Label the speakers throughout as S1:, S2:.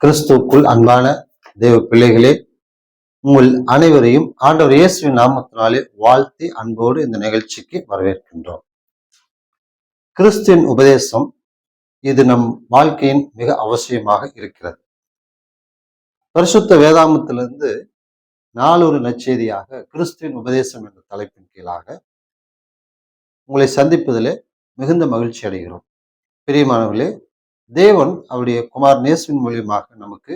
S1: கிறிஸ்துவுக்குள் அன்பான தேவ பிள்ளைகளே, உங்கள் அனைவரையும் ஆண்டவர் இயேசுவின் நாமத்தினாலே வாழ்த்தி அன்போடு இந்த நிகழ்ச்சிக்கு வரவேற்கின்றோம். கிறிஸ்துவின் உபதேசம் இது நம் வாழ்க்கையின் மிக அவசியமாக இருக்கிறது. பரிசுத்த வேதாமத்திலிருந்து நாளொரு நற்செய்தியாக கிறிஸ்துவின் உபதேசம் என்ற தலைப்பின் கீழாக உங்களை சந்திப்பதிலே மிகுந்த மகிழ்ச்சி அடைகிறோம். பிரியமானவர்களே, தேவன் அவருடைய குமார் இயேசுவின் மூலியமாக நமக்கு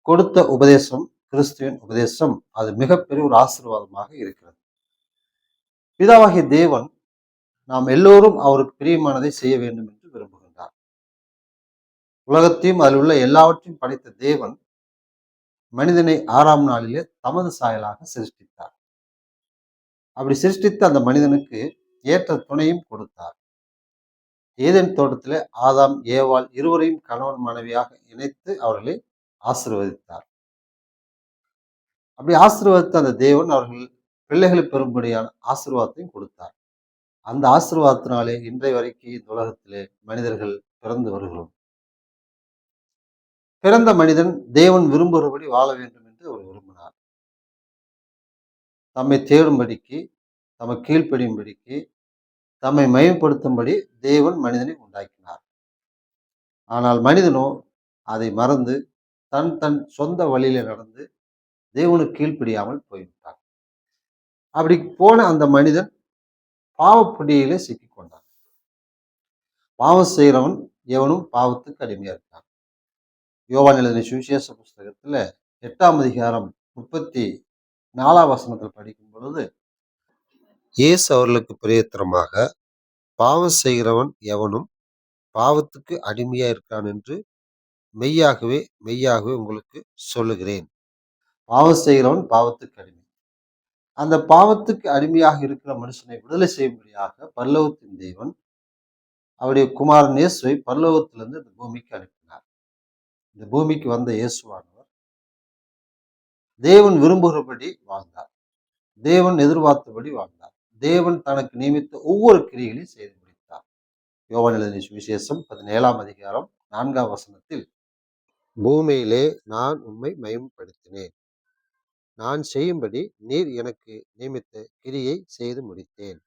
S1: கொடுத்த உபதேசம், கிறிஸ்துவின் உபதேசம், அது மிகப்பெரிய ஒரு ஆசீர்வாதமாக இருக்கிறது. பிதாவாகிய தேவன் நாம் எல்லோரும் அவருக்கு பிரியமானதை செய்ய வேண்டும் என்று விரும்புகின்றார். உலகத்தையும் அதில் உள்ள எல்லாவற்றையும் படைத்த தேவன் மனிதனை 6ஆம் நாளிலே தமது சாயலாக சிருஷ்டித்தார். அப்படி சிருஷ்டித்த அந்த மனிதனுக்கு ஏற்ற துணையும் கொடுத்தார். ஏதேன் தோட்டத்திலே ஆதாம் ஏவாள் இருவரையும் கணவன் மனைவியாக இணைத்து அவர்களை ஆசீர்வதித்தார். அப்படி ஆசீர்வாதத்தை அந்த தேவன் அவர்கள் பிள்ளைகளை பெறும்படியான ஆசீர்வாதத்தையும் கொடுத்தார். அந்த ஆசீர்வாதத்தினாலே இன்றைய வரைக்கும் இந்த உலகத்திலே மனிதர்கள் பிறந்து வருகிறோம். பிறந்த மனிதன் தேவன் விரும்புகிறபடி வாழ வேண்டும் என்று அவர் விரும்பினார். தம்மை தேடும்படிக்கு, தம்மை கீழ்ப்படியும்படிக்கு, தம்மை மயப்படுத்தும்படி தேவன் மனிதனை உண்டாக்கினார். ஆனால் மனிதனோ அதை மறந்து தன் சொந்த வழியில நடந்து தேவனுக்கு கீழ்ப்படியாமல் போய்விட்டார். அப்படி போன அந்த மனிதன் பாவப்பிடியிலே சிக்கிக் கொண்டான். பாவம் செய்கிறவன் எவனும் பாவத்துக்கு அடிமையா இருக்கான். யோவான் எழுதின சுவிசேஷ புஸ்தகத்துல 8ஆம் அதிகாரம் 34ஆம் வசனத்தில் படிக்கும் பொழுது, இயேசு அவர்களுக்கு பிரயோத்தரமாக, பாவம் செய்கிறவன் எவனும் பாவத்துக்கு அடிமையா இருக்கான் என்று மெய்யாகவே மெய்யாகவே உங்களுக்கு சொல்லுகிறேன். பாவம் செய்கிறவன் பாவத்துக்கு அடிமை. அந்த பாவத்துக்கு அடிமையாக இருக்கிற மனுஷனை விடுதலை செய்யும்படியாக பரலோகத்தின் தேவன் அவருடைய குமாரன் இயேசுவை பரலோகத்திலிருந்து இந்த பூமிக்கு அனுப்பினார். இந்த பூமிக்கு வந்த இயேசுவானவர் தேவன் விரும்புகிறபடி வாழ்ந்தார். தேவன் எதிர்பார்த்தபடி வாழ்ந்தார். தேவன் தனக்கு நியமித்த ஒவ்வொரு கிரியைகளையும் செய்து முடித்தார். யோவான் எழுதின சுவிசேஷம் 17ஆம் அதிகாரம் 4ஆம் வசனத்தில், பூமியிலே நான் உம்மை மகிமைப்படுத்தினேன். நான் செய்யும்படி நீர் எனக்கு நியமித்த கிரியை செய்து முடித்தேன்.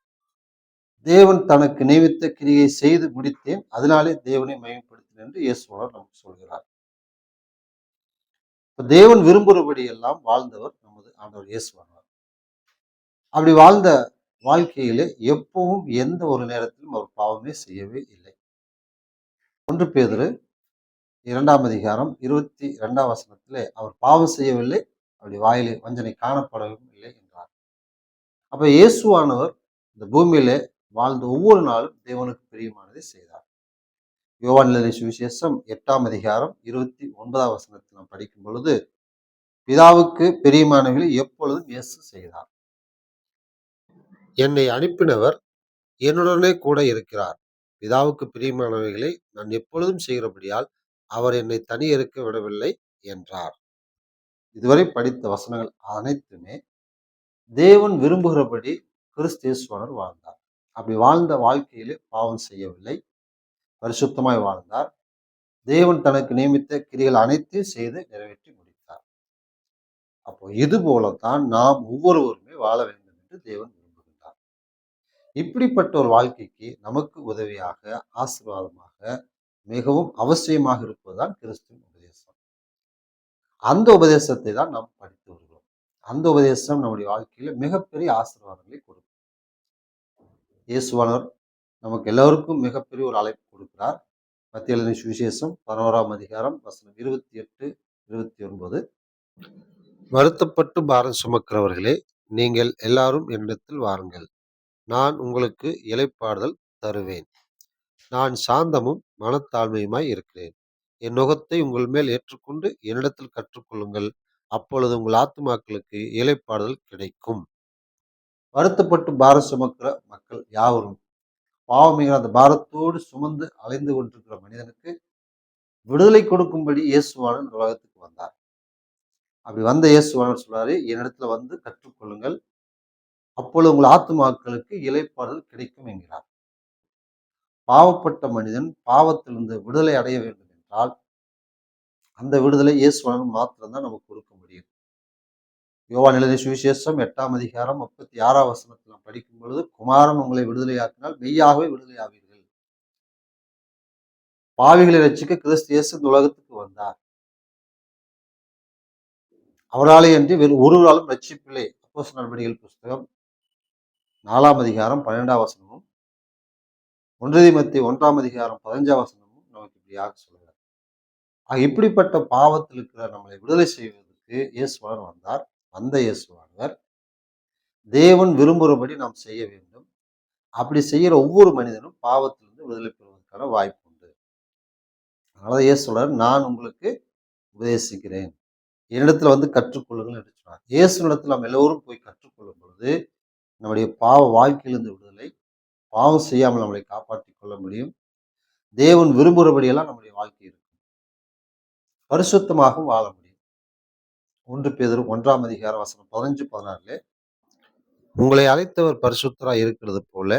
S1: தேவன் தனக்கு நியமித்த கிரியை செய்து முடித்தேன், அதனாலே தேவனை மகிமைப்படுத்தினேன் என்று இயேசுவானவர் நமக்கு சொல்கிறார். தேவன் விரும்புகிறபடி எல்லாம் வாழ்ந்தவர் நமது ஆண்டவர் இயேசுவானவர். அப்படி வாழ்ந்த வாழ்க்கையிலே எப்பவும் எந்த ஒரு நேரத்திலும் அவர் பாவமே செய்யவே இல்லை. 1 பேதுரு 2ஆம் அதிகாரம் 22ஆம் வசனத்திலே அவர் பாவம் செய்யவில்லை, அப்படி வாயிலே வஞ்சனை காணப்படவும் இல்லை என்றார். அப்ப இயேசுவானவர் இந்த பூமியிலே வாழ்ந்த ஒவ்வொரு நாளும் தேவனுக்கு பிரியமானதை செய்தார். யோவான் எழுதின சுவிசேஷம் 8ஆம் அதிகாரம் 29ஆம் வசனத்தில் நாம் படிக்கும் பொழுது, பிதாவுக்கு பிரியமானவர்களை எப்பொழுதும் இயேசு செய்தார். என்னை அனுப்பினவர் என்னுடனே கூட இருக்கிறார். பிதாவுக்கு பிரியமானவைகளை நான் எப்பொழுதும் செய்கிறபடியால் அவர் என்னை தனி இருக்க விடவில்லை என்றார். இதுவரை படித்த வசனங்கள் அனைத்துமே தேவன் விரும்புகிறபடி கிறிஸ்து இயேசுவானவர் வாழ்ந்தார். அப்படி வாழ்ந்த வாழ்க்கையிலே பாவம் செய்யவில்லை, பரிசுத்தமாய் வாழ்ந்தார். தேவன் தனக்கு நியமித்த கிரிகள் அனைத்தையும் செய்து நிறைவேற்றி முடித்தார். அப்போ இது போலத்தான் நாம் ஒவ்வொருவருமே வாழ வேண்டும் என்று தேவன் விரும்புகின்றார். இப்படிப்பட்ட ஒரு வாழ்க்கைக்கு நமக்கு உதவியாக, ஆசீர்வாதமாக, மிகவும் அவசியமாக இருப்பதுதான் கிறிஸ்துவின் உபதேசம். அந்த உபதேசத்தை தான் நாம் படித்து வருகிறோம். அந்த உபதேசம் நம்முடைய வாழ்க்கையில மிகப்பெரிய ஆசீர்வாதங்களை கொடுக்கும். இயேசுவானவர் நமக்கு எல்லோருக்கும் மிகப்பெரிய ஒரு அழைப்பு கொடுக்கிறார். மத்திய எழுதின சுவிசேஷம் 11ஆம் அதிகாரம் வசனம் 28, 29, வருத்தப்பட்டு பாரம் சுமக்கிறவர்களே, நீங்கள் எல்லாரும் என்னிடத்தில் வாருங்கள், நான் உங்களுக்கு இளைப்பாறுதல் தருவேன். நான் சாந்தமும் மனத்தாழ்மையுமாய் இருக்கிறேன். என் நுகத்தை உங்கள் மேல் ஏற்றுக்கொண்டு என்னிடத்தில் கற்றுக்கொள்ளுங்கள், அப்பொழுது உங்கள் ஆத்துமாக்களுக்கு இளைப்பாறுதல் கிடைக்கும். வருத்தப்பட்டு பாரம் சுமக்கிற மக்கள் யாவரும், பாவமிகிற அந்த பாரத்தோடு சுமந்து அலைந்து கொண்டிருக்கிற மனிதனுக்கு விடுதலை கொடுக்கும்படி இயேசுவானவர் இந்த உலகத்துக்கு வந்தார். அப்படி வந்த இயேசுவானவர் சொல்றாரு, என்னிடத்துல வந்து கற்றுக்கொள்ளுங்கள், அப்பொழுது உங்கள் ஆத்துமாக்களுக்கு இளைப்பாறுதல் கிடைக்கும் என்கிறார். பாவப்பட்ட மனிதன் பாவத்திலிருந்து விடுதலை அடைய வேண்டும் என்றால் அந்த விடுதலை இயேசுவானவர் மாத்திரம்தான் நமக்கு கொடுக்க முடியும். யோவான் எழுதிய சுவிசேஷம் 8ஆம் அதிகாரம் 36ஆம் வசனத்தில் நாம் படிக்கும் பொழுது, குமாரன் உங்களை விடுதலையாக்கினால் மெய்யாகவே விடுதலையாவீர்கள். பாவிகளை ரட்சிக்க கிறிஸ்து இயேசு இந்த உலகத்துக்கு வந்தார். அவராலே அன்றி வேறு ஒருவராலும் ரட்சிப்பில்லை. அப்போஸ்தலர் நடவடிக்கைகள் புஸ்தகம் 4ஆம் அதிகாரம் 12ஆம் வசனமும், 1 தீமோத்தேயு 1ஆம் அதிகாரம் 15ஆம் வசனமும் நமக்கு இப்படியாக சொல்கிறார். இப்படிப்பட்ட பாவத்தில் இருக்கிற நம்மளை விடுதலை செய்வதற்கு இயேசுவானவர் வந்தார். வந்த இயேசுவானவர் தேவன் விரும்புகிறபடி நாம் செய்ய வேண்டும். அப்படி செய்கிற ஒவ்வொரு மனிதனும் பாவத்திலிருந்து விடுதலை பெறுவதற்கான வாய்ப்பு உண்டு. அதனால இயேசு சொல்றார், நான் உங்களுக்கு உபதேசிக்கிறேன், என்னிடத்துல வந்து கற்றுக்கொள்ளுங்கள் என்று சொன்னார். இயேசுனிடத்தில் நாம் எல்லோரும் போய் கற்றுக்கொள்ளும் பொழுது நம்முடைய பாவ வாழ்க்கையிலிருந்து விடுதலை, பாவம் செய்யாமல் நம்மளை காப்பாற்றிக் கொள்ள முடியும். தேவன் விரும்புகிறபடியெல்லாம் நம்முடைய வாழ்க்கை இருக்கும். பரிசுத்தமாகவும் வாழ முடியும். 1 பேதுரு 1ஆம் அதிகாரம் வசனம் 15, 16 உங்களை அழைத்தவர் பரிசுத்தராய் இருக்கிறது போல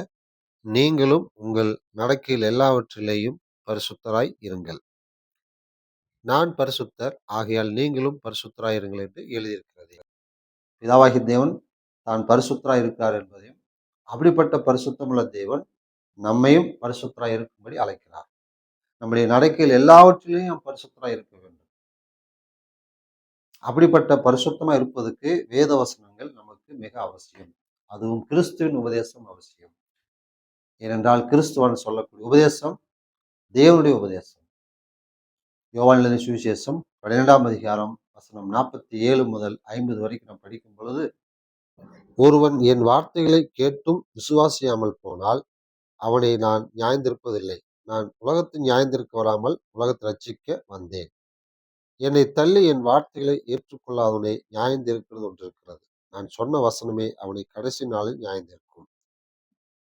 S1: நீங்களும் உங்கள் நடக்கையில் எல்லாவற்றிலேயும் பரிசுத்தராய் இருங்கள். நான் பரிசுத்தர், ஆகையால் நீங்களும் பரிசுத்தராய் இருங்கள் என்று எழுதியிருக்கிறது. பிதாவாகிய தேவன் தான் பரிசுத்தராய் இருக்கிறார் என்பதையும், அப்படிப்பட்ட பரிசுத்தமுள்ள தேவன் நம்மையும் பரிசுத்தராய் இருக்கும்படி அழைக்கிறார். நம்முடைய நடக்கையில் எல்லாவற்றிலையும் நாம் பரிசுத்தராய் இருக்க வேண்டும். அப்படிப்பட்ட பரிசுத்தமா இருப்பதற்கு வேத வசனங்கள் நமக்கு மிக அவசியம். அதுவும் கிறிஸ்துவின் உபதேசம் அவசியம். ஏனென்றால் கிறிஸ்துவான் சொல்லக்கூடிய உபதேசம் தேவனுடைய உபதேசம். யோவான் எழுதிய சுவிசேஷம் 12ஆம் அதிகாரம் வசனம் 47 முதல் 50 வரைக்கும் நாம் படிக்கும் பொழுது, ஒருவன் என் வார்த்தைகளை கேட்டும் விசுவாசியாமல் போனால் அவனை நான் நியாயந்திருப்பதில்லை. நான் உலகத்தை நியாயந்திருக்க வராமல் உலகத்தை ரட்சிக்க வந்தேன். என்னை தள்ளி என் வார்த்தைகளை ஏற்றுக்கொள்ளாதவனை நியாயந்திருக்கிறது ஒன்று இருக்கிறது. நான் சொன்ன வசனமே அவனை கடைசி நாளில் நியாயந்திருக்கும்.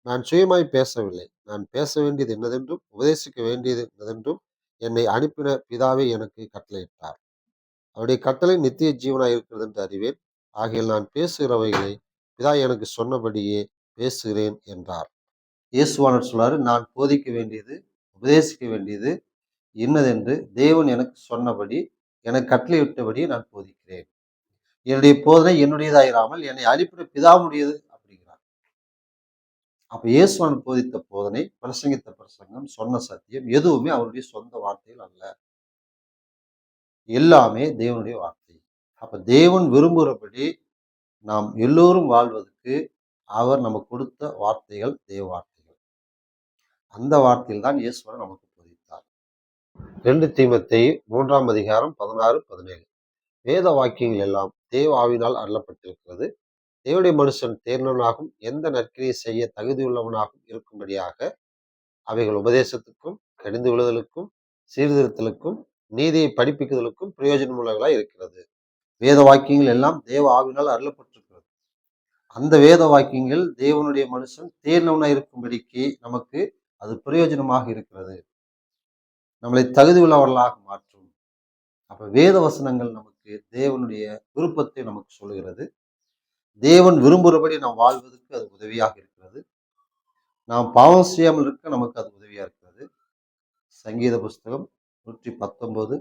S1: நான் சுயமாய் பேசவில்லை. நான் பேச வேண்டியது என்னதென்றும் உபதேசிக்க வேண்டியது என்னதென்றும் என்னை அனுப்பின பிதாவே எனக்கு கட்டளையிட்டார். அவருடைய கட்டளை நித்திய ஜீவனாய் இருக்கிறது என்று அறிவேன். ஆகையால் நான் பேசுகிறவைகளை பிதா எனக்கு சொன்னபடியே பேசுகிறேன் என்றார். இயேசுவானவர் சொல்றாரு, நான் போதிக்க வேண்டியது, உபதேசிக்க வேண்டியது இன்னதென்று தேவன் எனக்கு சொன்னபடி, எனக்கு கட்டளையிட்டபடி நான் போதிக்கிறேன். என்னுடைய போதனை என்னுடையதாயிராமல் என்னை அனுப்பின பிதாவுடையது அப்படிங்கிறார். அப்ப இயேசுவானவர் போதித்த போதனை, பிரசங்கித்த பிரசங்கம், சொன்ன சத்தியம் எதுவுமே அவருடைய சொந்த வார்த்தைகள் அல்ல. எல்லாமே தேவனுடைய வார்த்தை. அப்ப தேவன் விரும்புகிறபடி நாம் எல்லோரும் வாழ்வதற்கு அவர் நமக்கு கொடுத்த வார்த்தைகள் தேவ வார்த்தைகள். அந்த வார்த்தையில் தான் இயேசுவானவர் நமக்கு போதித்தார். 2 தீமோத்தேயு 3ஆம் அதிகாரம் 16, 17 வேத வாக்கியங்கள் எல்லாம் தேவ ஆவியினால் அருளப்பட்டிருக்கிறது. தேவனுடைய மனுஷன் தேர்ந்தவனாகவும் எந்த நற்கிரியை செய்ய தகுதியுள்ளவனாகவும் இருக்கும்படியாக அவைகள் உபதேசத்துக்கும், கடிந்து விழுதலுக்கும், சீர்திருத்தலுக்கும், நீதியை படிப்பிக்குதலுக்கும் பிரயோஜனம் உள்ளவர்களாய் இருக்கிறது. வேத வாக்கியங்கள் எல்லாம் தேவ ஆவியினால் அருளப்பட்டிருக்கிறது. அந்த வேத வாக்கியங்கள் தேவனுடைய மனுஷன் தேர்ந்தவனாய் இருக்கும்படிக்கு நமக்கு அது பிரயோஜனமாக இருக்கிறது. நம்மளை தகுதி உள்ளவர்களாக மாற்றும். அப்ப வேத வசனங்கள் நமக்கு தேவனுடைய விருப்பத்தை நமக்கு சொல்லுகிறது. தேவன் விரும்புகிறபடி நாம் வாழ்வதற்கு அது உதவியாக இருக்கிறது. நாம் பாவம் செய்யாமல் இருக்க நமக்கு அது உதவியா இருக்கிறது. சங்கீத புஸ்தகம் 119,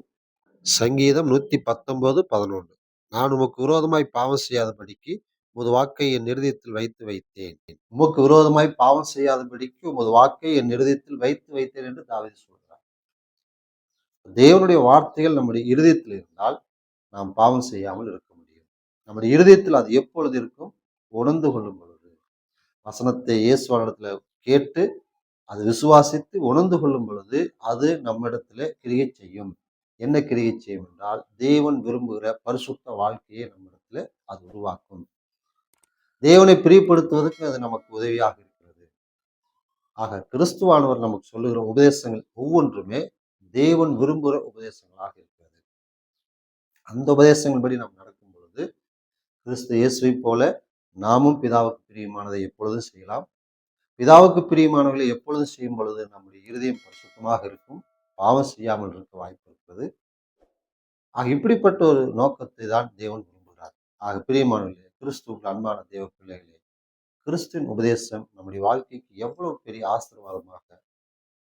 S1: சங்கீதம் 119, 11 நான் உமக்கு விரோதமாய் பாவம் செய்யாதபடிக்கு உமது வாக்கை என் இருதயத்தில் வைத்து வைத்தேன். உமக்கு விரோதமாய் பாவம் செய்யாதபடிக்கு உமது வாக்கை என் இருதயத்தில் வைத்து வைத்தேன் என்று தாவீது சொல்கிறார். தேவனுடைய வார்த்தைகள் நம்முடைய இருதயத்தில் இருந்தால் நாம் பாவம் செய்யாமல் இருக்க முடியும். நம்முடைய இருதயத்தில் அது எப்பொழுது இருக்கும்? உணர்ந்து கொள்ளும் பொழுது. வசனத்தை இயேசுவானிடத்துல கேட்டு அது விசுவாசித்து உணர்ந்து கொள்ளும் பொழுது அது நம்மிடத்துல கிரியை செய்யும். என்ன கிரியை செய்யும் என்றால், தேவன் விரும்புகிற பரிசுத்த வாழ்க்கையை நம்மிடத்துல அது உருவாக்கும். தேவனை பிரியப்படுத்துவதற்கு அது நமக்கு உதவியாக இருக்கிறது. ஆக கிறிஸ்துவானவர் நமக்கு சொல்லுகிற உபதேசங்கள் ஒவ்வொன்றுமே தேவன் விரும்புகிற உபதேசங்களாக இருக்கிறது. அந்த உபதேசங்கள்படி நாம் நடக்கும் பொழுது கிறிஸ்து இயேசுவை போல நாமும் பிதாவுக்கு பிரியமானதை எப்பொழுதும் செய்யலாம். பிதாவுக்கு பிரியமானவர்களை எப்பொழுதும் செய்யும் பொழுது நம்முடைய இருதயம் பரிசுத்தமாக இருக்கும். பாவம் செய்யாமல் இருக்க வாய்ப்பு இருக்கிறது. ஆக இப்படிப்பட்ட ஒரு நோக்கத்தை தான் தேவன் விரும்புகிறார். ஆக பிரியமானவர்களே, கிறிஸ்துவுக்கு அன்பான தேவ பிள்ளைகளே, கிறிஸ்துவின் உபதேசம் நம்முடைய வாழ்க்கைக்கு எவ்வளவு பெரிய ஆசீர்வாதமாக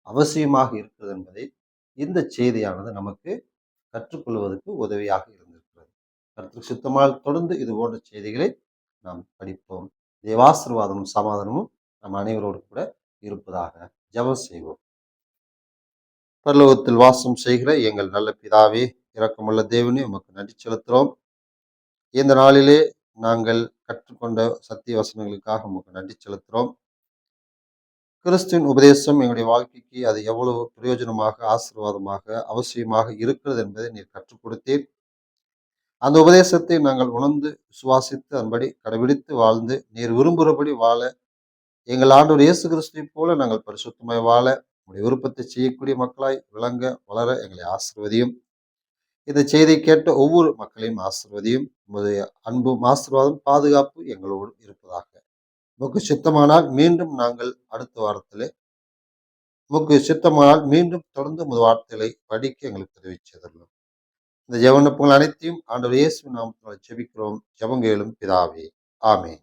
S1: அவசியமாக இருக்கிறது என்பதை இந்த செய்தியானது நமக்கு கற்றுக்கொள்வதற்கு உதவியாக இருந்திருக்கிறது. கர்த்தருக்கு சித்தமால் தொடர்ந்து இது போன்ற செய்திகளை நாம் படிப்போம். தேவாசீர்வாதமும் சமாதானமும் நம் அனைவரோடு கூட இருப்பதாக. ஜெபம் செய்வோம். பரலோகத்தில் வாசம் செய்கிற எங்கள் நல்ல பிதாவே, இரக்கமுள்ள தேவனே, உமக்கு நன்றி செலுத்துகிறோம். இந்த நாளிலே நாங்கள் கற்றுக்கொண்ட சத்திய வசனங்களுக்காக உமக்கு நன்றி செலுத்துகிறோம். கிறிஸ்துவின் உபதேசம் எங்களுடைய வாழ்க்கைக்கு அது எவ்வளவு பிரயோஜனமாக, ஆசீர்வாதமாக, அவசியமாக இருக்கிறது என்பதை நீர் கற்றுக் கொடுத்தீர். அந்த உபதேசத்தை நாங்கள் உணர்ந்து விசுவாசித்து அதன்படி கடைபிடித்து வாழ்ந்து நீர் விரும்புகிறபடி வாழ, எங்கள் ஆண்டவர் இயேசு கிறிஸ்துவைப் போல நாங்கள் பரிசுத்தமாய் வாழ, உடைய விருப்பத்தை செய்யக்கூடிய மக்களாய் விளங்க வளர எங்களை ஆசீர்வதியும். இந்த செய்தியை கேட்ட ஒவ்வொரு மக்களையும் ஆசீர்வதியும். உங்களுடைய அன்பும் ஆசீர்வாதம் பாதுகாப்பு எங்களோடு இருப்பதாக. உமக்கு சித்தமானால் மீண்டும் நாங்கள் அடுத்த வாரத்திலே உமக்கு சித்தமானால் மீண்டும் தொடர்ந்து உமது வார்த்தைகளை படிக்க எங்களுக்கு உதவி செய்துள்ளோம். இந்த ஜெப விண்ணப்பங்கள் அனைத்தையும் ஆண்டவர் இயேசுவின் நாமத்தினால் ஜெபிக்கிறோம். ஜெபம் கேளும் பிதாவே. ஆமென்.